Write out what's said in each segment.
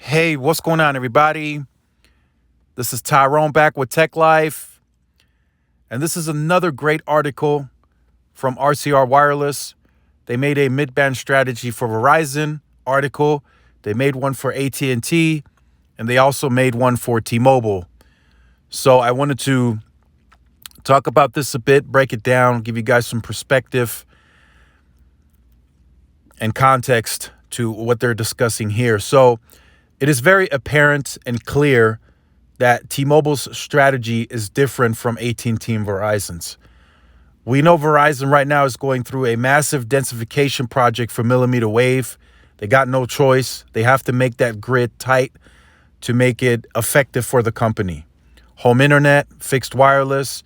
Hey, what's going on, everybody? This is Tyrone back with Tech Life, and this is another great article from RCR Wireless. They made a mid-band strategy for Verizon article. They made one for AT&T, and they also made one for T-Mobile. So I wanted to talk about this a bit, break it down, give you guys some perspective and context to what they're discussing here. So it is very apparent and clear that T-Mobile's strategy is different from AT&T and Verizon's. We know Verizon right now is going through a massive densification project for millimeter wave. They got no choice. They have to make that grid tight to make it effective for the company. Home internet, fixed wireless,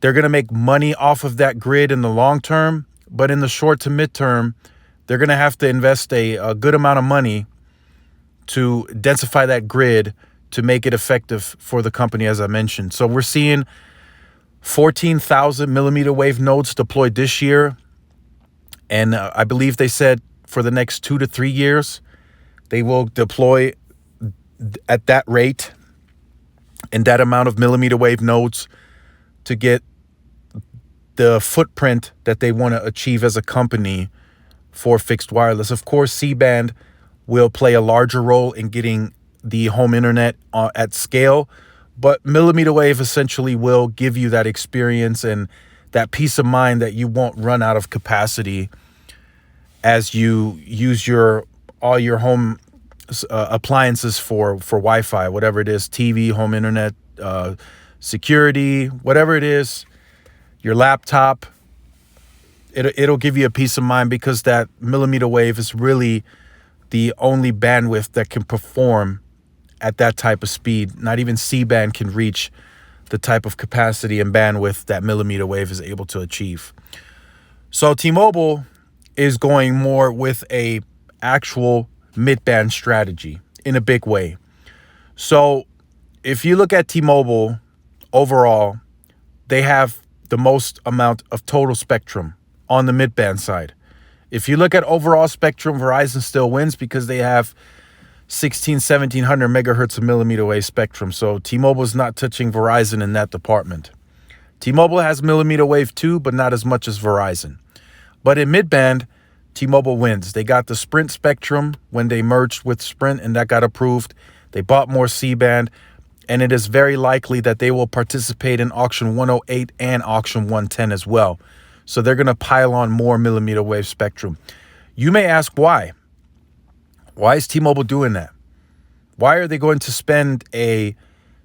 they're going to make money off of that grid in the long term, but in the short to midterm, they're going to have to invest a good amount of money to densify that grid to make it effective for the company, as I mentioned. So we're seeing 14,000 millimeter wave nodes deployed this year. And I believe they said for the next 2 to 3 years, they will deploy at that rate and that amount of millimeter wave nodes to get the footprint that they want to achieve as a company for fixed wireless. Of course, C-band will play a larger role in getting the home internet at scale, but millimeter wave essentially will give you that experience and that peace of mind that you won't run out of capacity as you use all your home appliances for Wi-Fi, whatever it is, TV, home internet, security, whatever it is, your laptop. It'll give you a peace of mind because that millimeter wave is really the only bandwidth that can perform at that type of speed. Not even C-band can reach the type of capacity and bandwidth that millimeter wave is able to achieve. So T-Mobile is going more with a actual mid-band strategy in a big way. So if you look at T-Mobile overall, they have the most amount of total spectrum on the mid-band side. If you look at overall spectrum, Verizon still wins because they have 1700 megahertz of millimeter wave spectrum. So T-Mobile is not touching Verizon in that department. T-Mobile has millimeter wave too, but not as much as Verizon. But in mid-band, T-Mobile wins. They got the Sprint spectrum when they merged with Sprint, and that got approved. They bought more C-band, and it is very likely that they will participate in auction 108 and auction 110 as well. So they're going to pile on more millimeter wave spectrum. You may ask why. Why is T-Mobile doing that? Why are they going to spend a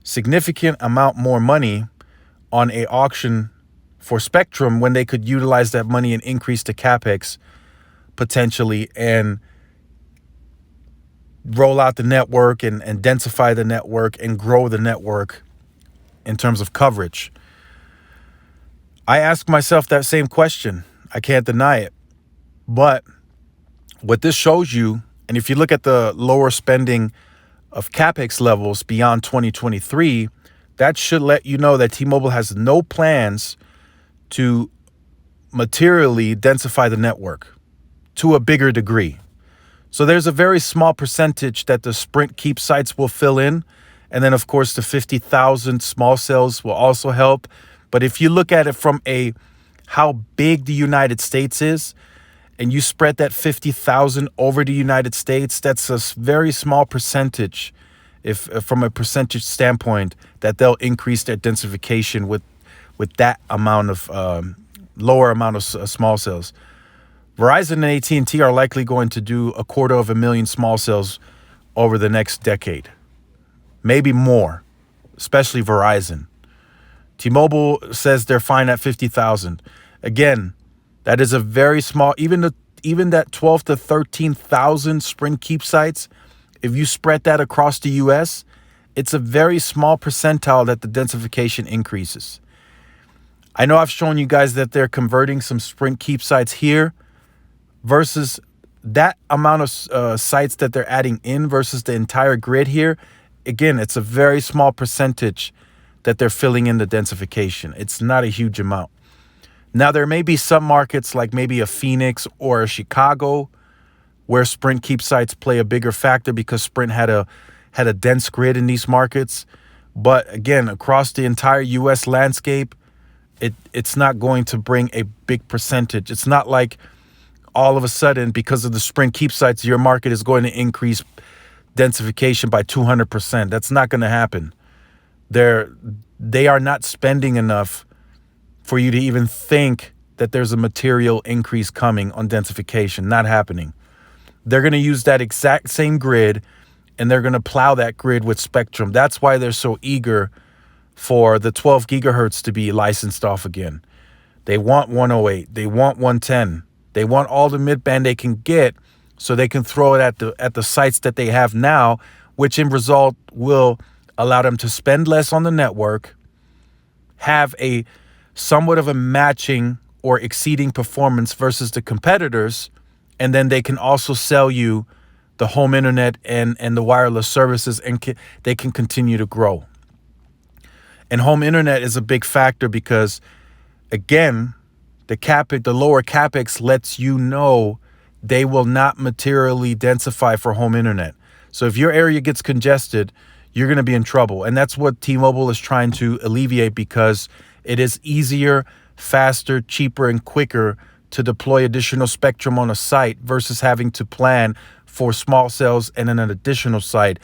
significant amount more money on an auction for spectrum when they could utilize that money and increase the CapEx potentially and roll out the network and densify the network and grow the network in terms of coverage? I ask myself that same question. I can't deny it. But what this shows you, and if you look at the lower spending of CapEx levels beyond 2023, that should let you know that T-Mobile has no plans to materially densify the network to a bigger degree. So there's a very small percentage that the Sprint keep sites will fill in. And then, of course, the 50,000 small cells will also help. But if you look at it from how big the United States is, and you spread that 50,000 over the United States, that's a very small percentage, if from a percentage standpoint, that they'll increase their densification with that amount of lower amount of small cells. Verizon and AT&T are likely going to do 250,000 small cells over the next decade, maybe more, especially Verizon. T-Mobile says they're fine at 50,000. Again, that is a very small, even that 12 to 13,000 Sprint keep sites, if you spread that across the U.S., it's a very small percentile that the densification increases. I know I've shown you guys that they're converting some Sprint keep sites here versus that amount of sites that they're adding in versus the entire grid here. Again, it's a very small percentage that they're filling in the densification. It's not a huge amount. Now, there may be some markets like maybe a Phoenix or a Chicago where Sprint keep sites play a bigger factor because Sprint had a dense grid in these markets. But again, across the entire US landscape, it's not going to bring a big percentage. It's not like all of a sudden, because of the Sprint keep sites, your market is going to increase densification by 200%. That's not going to happen. They are not spending enough for you to even think that there's a material increase coming on densification. Not happening. They're going to use that exact same grid, and they're going to plow that grid with spectrum. That's why they're so eager for the 12 gigahertz to be licensed off again. They want 108. They want 110. They want all the mid-band they can get so they can throw it at the sites that they have now, which in result will allow them to spend less on the network, have a somewhat of a matching or exceeding performance versus the competitors, and then they can also sell you the home internet and the wireless services, and they can continue to grow. And home internet is a big factor because, again, the lower capex lets you know they will not materially densify for home internet. So if your area gets congested, you're going to be in trouble. And that's what T-Mobile is trying to alleviate, because it is easier, faster, cheaper, and quicker to deploy additional spectrum on a site versus having to plan for small cells and an additional site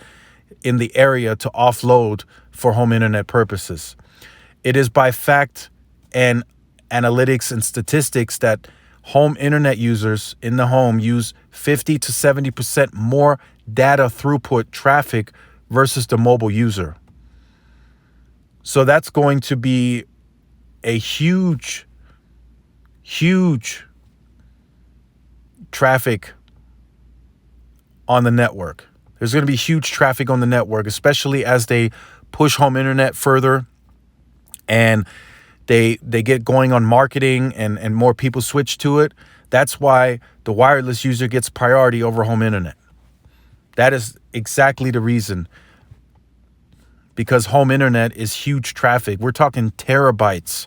in the area to offload for home internet purposes. It is by fact and analytics and statistics that home internet users in the home use 50 to 70% more data throughput traffic versus the mobile user. So that's going to be a huge traffic on the network. There's going to be huge traffic on the network, especially as they push home internet further and they get going on marketing and more people switch to it. That's why the wireless user gets priority over home internet. That is exactly the reason. Because home internet is huge traffic. We're talking terabytes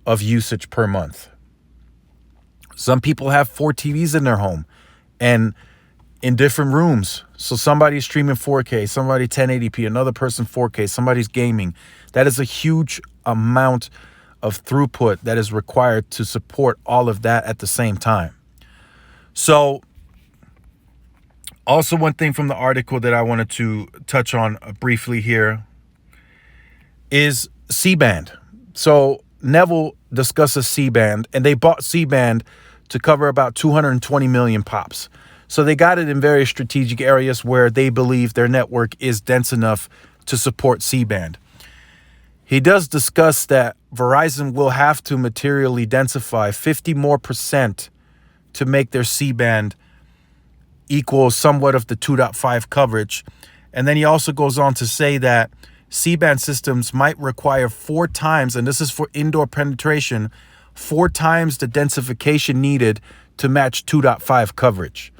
of usage per month. Some people have 4 TVs in their home and in different rooms. So somebody's streaming 4K, somebody 1080p, another person 4K, somebody's gaming. That is a huge amount of throughput that is required to support all of that at the same time. So also one thing from the article that I wanted to touch on briefly here is C-band. So Neville discusses C-band, and they bought C-band to cover about 220 million pops. So they got it in various strategic areas where they believe their network is dense enough to support C-band. He does discuss that Verizon will have to materially densify 50% more to make their C-band equal somewhat of the 2.5 coverage. And then he also goes on to say that C-band systems might require 4 times, and this is for indoor penetration, 4 times the densification needed to match 2.5 coverage.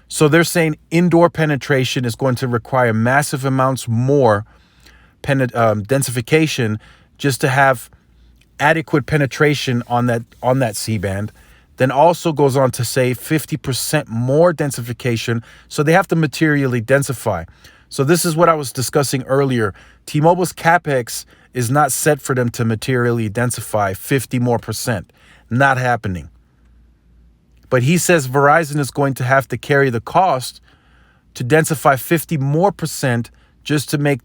So they're saying indoor penetration is going to require massive amounts more densification just to have adequate penetration on that C-band. Then also goes on to say 50% more densification. So they have to materially densify. So this is what I was discussing earlier. T-Mobile's CapEx is not set for them to materially densify 50% more. Not happening. But he says Verizon is going to have to carry the cost to densify 50% more just to make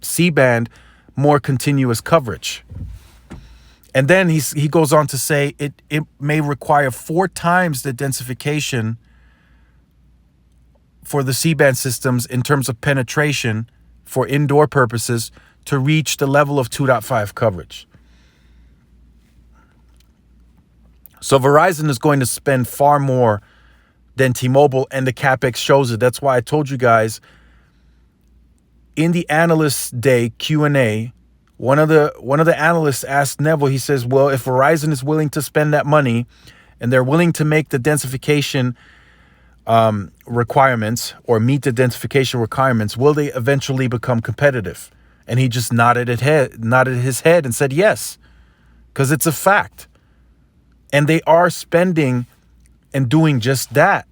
C-band more continuous coverage. And then he goes on to say it may require 4 times the densification for the C-band systems in terms of penetration for indoor purposes to reach the level of 2.5 coverage. So Verizon is going to spend far more than T-Mobile, and the CapEx shows it. That's why I told you guys in the analyst day Q&A, one of the analysts asked Neville, he says, well, if Verizon is willing to spend that money and they're willing to make the densification requirements or meet the densification requirements, will they eventually become competitive? And he just nodded his head and said yes, because it's a fact. And they are spending and doing just that.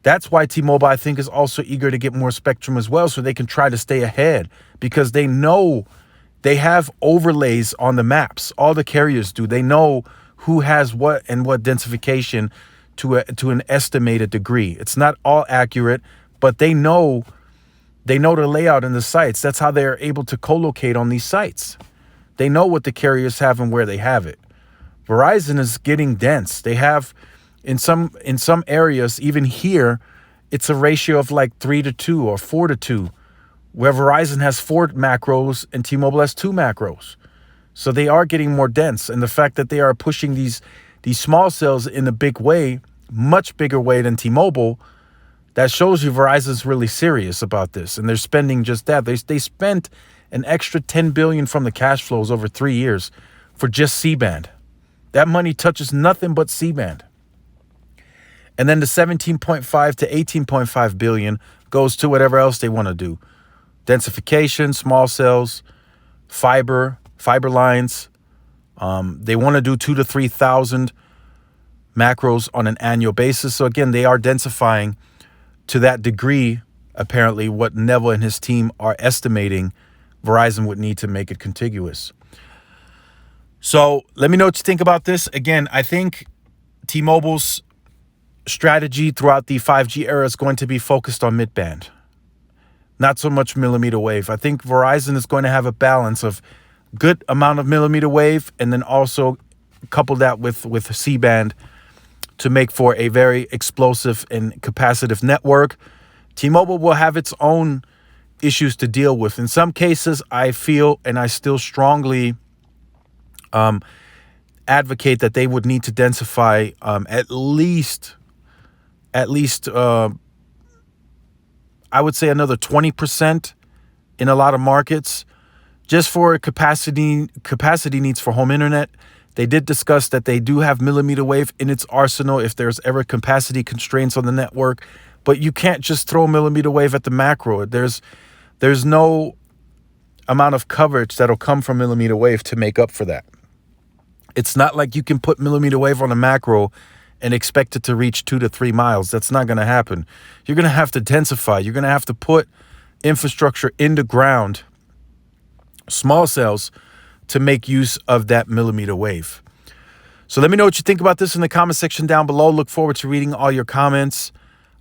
That's why T-Mobile, I think, is also eager to get more spectrum as well, so they can try to stay ahead, because they know they have overlays on the maps. All the carriers do. They know who has what and what densification to an estimated degree. It's not all accurate, but they know the layout in the sites. That's how they're able to co-locate on these sites. They know what the carriers have and where they have it. Verizon is getting dense. They have in some areas, even here, it's a ratio of like 3-2 or 4-2, where Verizon has 4 macros and T-Mobile has 2 macros. So they are getting more dense. And the fact that they are pushing these small cells in a big way, much bigger way than T-Mobile, that shows you Verizon's really serious about this. And they're spending just that. They spent an extra $10 billion from the cash flows over 3 years for just C-band. That money touches nothing but C-band. And then the 17.5 to 18.5 billion goes to whatever else they want to do. Densification, small cells, fiber lines. They want to do 2,000 to 3,000 macros on an annual basis. So again, they are densifying to that degree, apparently, what Neville and his team are estimating Verizon would need to make it contiguous. So let me know what you think about this. Again, I think T-Mobile's strategy throughout the 5G era is going to be focused on mid-band, not so much millimeter wave. I think Verizon is going to have a balance of good amount of millimeter wave and then also couple that with C-band to make for a very explosive and capacitive network. T-Mobile will have its own issues to deal with. In some cases, I feel, and I still strongly advocate that they would need to densify at least I would say another 20% in a lot of markets, just for capacity needs for home internet. They did discuss that they do have millimeter wave in its arsenal if there's ever capacity constraints on the network, but you can't just throw millimeter wave at the macro. There's no amount of coverage that'll come from millimeter wave to make up for that. It's not like you can put millimeter wave on a macro and expect it to reach 2 to 3 miles. That's not going to happen. You're going to have to densify. You're going to have to put infrastructure in the ground, small cells, to make use of that millimeter wave. So let me know what you think about this in the comment section down below. Look forward to reading all your comments.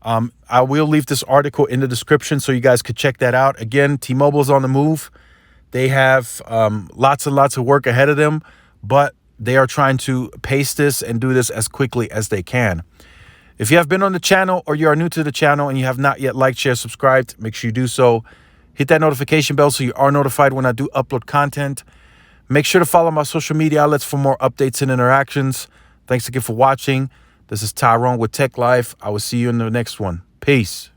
I will leave this article in the description so you guys could check that out. Again, T-Mobile's on the move. They have lots and lots of work ahead of them, but they are trying to pace this and do this as quickly as they can. If you have been on the channel or you are new to the channel and you have not yet liked, shared, subscribed, make sure you do so. Hit that notification bell so you are notified when I do upload content. Make sure to follow my social media outlets for more updates and interactions. Thanks again for watching. This is Tyrone with Tech Life. I will see you in the next one. Peace.